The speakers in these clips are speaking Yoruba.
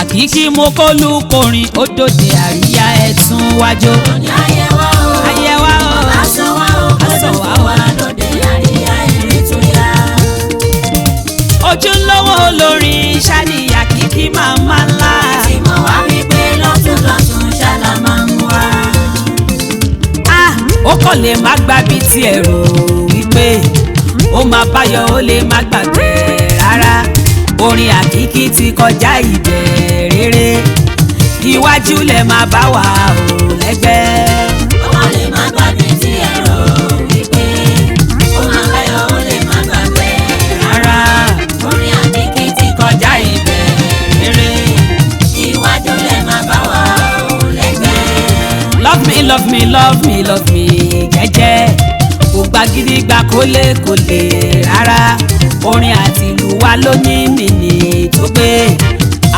Akiki mo kolu korin odode àríyá ẹtún wájò. Ayẹwa o, Ayẹwa o, aṣọwa o, aṣọwa o. lóde àríyá èrè tó yá. Ojúlówó olórin ṣáni Akiki màmá ńlá. Tí mo wá wípé lọ́tún ṣálá máa ń wá. Ó kàn lè má gbàbí tí ẹ̀rọ wípé ó máa báyọ̀ ó lè má gbàgbé rárá. Orin Akiki ti kọjá ìbẹ̀rẹ̀rẹ̀ iwájú lẹ̀ máa bá wa ò lẹ́gbẹ́. Ó lè má gbàgbé tí ẹ̀rọ wípé ó máa báyọ̀ ó lè má gbàgbé rárá. Orin Akiki ti kọjá ìbẹ̀rẹ̀rẹ̀ iwájú lẹ̀ máa bá wa ò lẹ́gbẹ́. Love me, love me, love me, love me jẹ́jẹ́ kò gba gidi gba kólé rárá. Orin àti ìlú wa ló ní mìíní tó gbé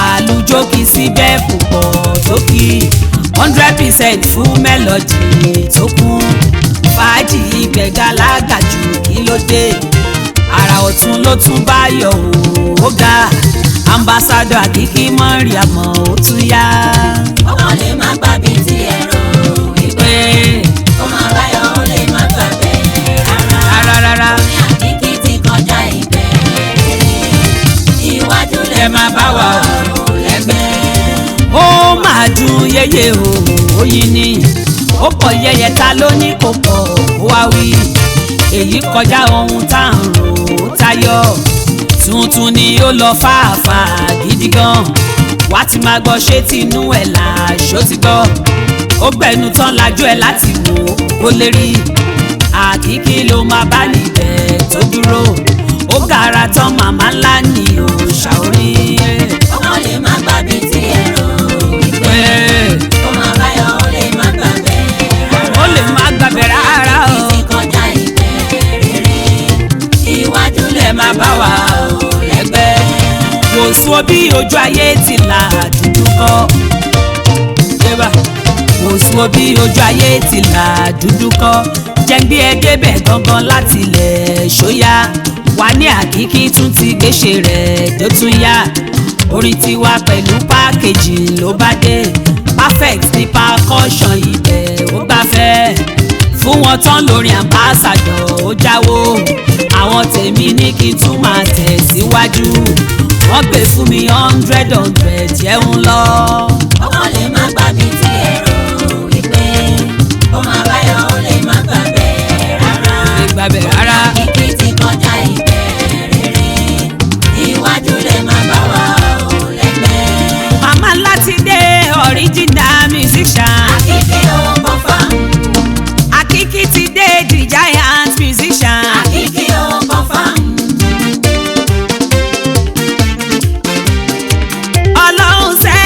àlùjọ kì í síbẹ̀ púpọ̀ tó kì 100% fún mélòdì tó kún fàájì ìgbẹ̀gà lágàjù kí ló dé àrà ọ̀tún ló tún bá yọ ó ga ambassador Akiki Maryam ó tún yá. Ó lè má gbàgbé tí ẹ̀rọ wípé ó máa báyọ̀ ó lè má gbàgbé rárá. Orin Akiki ti kọjá ìbẹ̀rẹ̀rẹ̀ iwájú lè má bá wa ò lẹ́gbẹ́. Ó máa dùn yéyé o oyin ni ó pọ̀ yẹyẹ ta ló ní kò pọ̀ ó wá wí èyí kọjá ohun tá à ń rò ó tayọ tuntun ni ó lọ fàáfàá gidi gan wá ti máa gbọ́ ṣé tinú ẹ̀ là ṣó ti gbọ́ ó gbẹ̀nu tán lajú ẹ̀ láti wò ó lè rí Akiki ló máa bá níbẹ̀ tó dúró ó gara tán màmá ńlá ni ò ṣàórí. Ó lè má gbàgbé tí ẹ̀rọ wípé ó máa báyọ̀ ó lè má gbàgbé rárá. Ó lè má gbàgbé rárá o. Ti kọjá ìbẹ̀rẹ̀rẹ̀ iwájú lè má bá wa ò lẹ́gbẹ́. Kò sọ bí ojú ayé ti là dúdú kọ́. Kò sọ bí ojú ayé ti là dúdú kọ́. Jẹ́ngbé ẹ débẹ̀ gangan láti ilẹ̀ ṣóyá. Wà ní Akiki tún ti gbéṣe rẹ̀ tó tún yá. Orin tiwa pẹ̀lú pákéjì ló bá dé. Perfect ní percussion ibẹ̀ ó gbafẹ́. Fún wọn tán lórí ambassador ó jáwó. Àwọn tèmi ní kí n tún máa tẹ̀síwájú. Wọ́n gbé fún mi 100 jẹun lọ. Ó lè má gbàgbé tí ẹ̀rọ wípé ó máa báyọ̀ ó lè má gbàgbé rárá. Gbàgbé rárá. Akiki ti kọjá ìbẹ̀rẹ̀rẹ̀ iwájú lè má bá wa ò lẹ́gbẹ́. Màmá láti dé original musician. Akiki ó confirm. Akiki ti dé the giant musician. Akiki ó confirm. Ọlọ́run ṣẹ́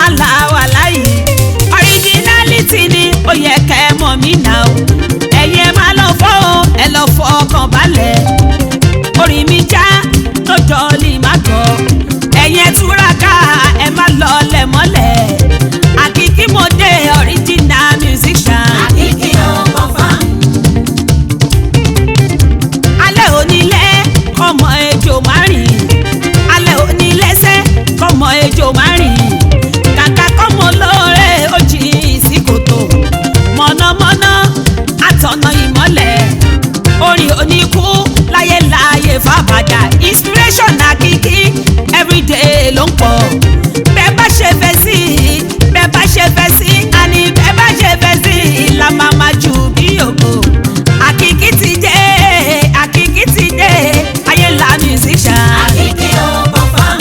aláwa láyé originality ni ó yẹ kẹ́ ẹ mọ̀ mí náà o ẹ̀yin ẹ má lọ fọ́ o ẹ lọ fọ ọkàn balẹ̀ orin mi já lọ́jọ́ lè má gbọ́ ẹ̀yin ẹ túraká ẹ má lọ lẹ̀ mọ́lẹ̀ Akiki mo dé original musician. Akiki ó confirm. Alẹ́ onílé kọ́mọ ejò má rìn alẹ́ onílẹ́sẹ̀ kọ́mọ ejò má rìn kàkà kọ́mọ lóore ó jì sí kòtò mọ̀nàmọ́ná àtọ̀nà ìmọ́lẹ̀ orin oníkú láyé láyé fàbàdà inspiration Akiki everyday ló ń pọ̀ bẹ́ẹ̀ bá ṣe fẹ́ sí bẹ́ẹ̀ bá ṣe fẹ́ sí àní bẹ́ẹ̀ bá ṣe fẹ́ sí la máa ma jù bí ògo Akiki ti dé Akiki ti dé ayé la musician. Akiki ó confirm.